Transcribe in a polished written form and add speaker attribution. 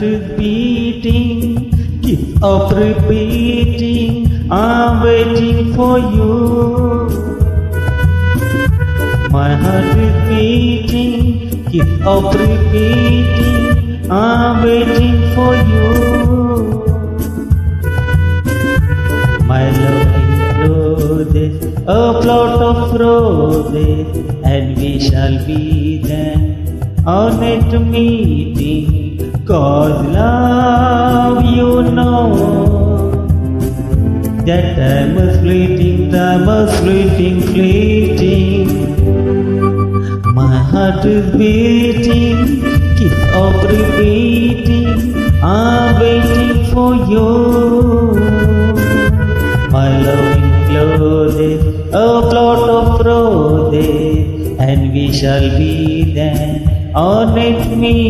Speaker 1: is beating, keep up repeating, I'm waiting for you. My heart is beating, keep up repeating, I'm waiting for you. My love includes a plot of roses, and we shall be then on it meeting. 'Cause love, you know that time is fleeting, fleeting. My heart is beating, keep up repeating, I'm waiting for you. My love includes a plot of roses, and we shall be then on it meeting.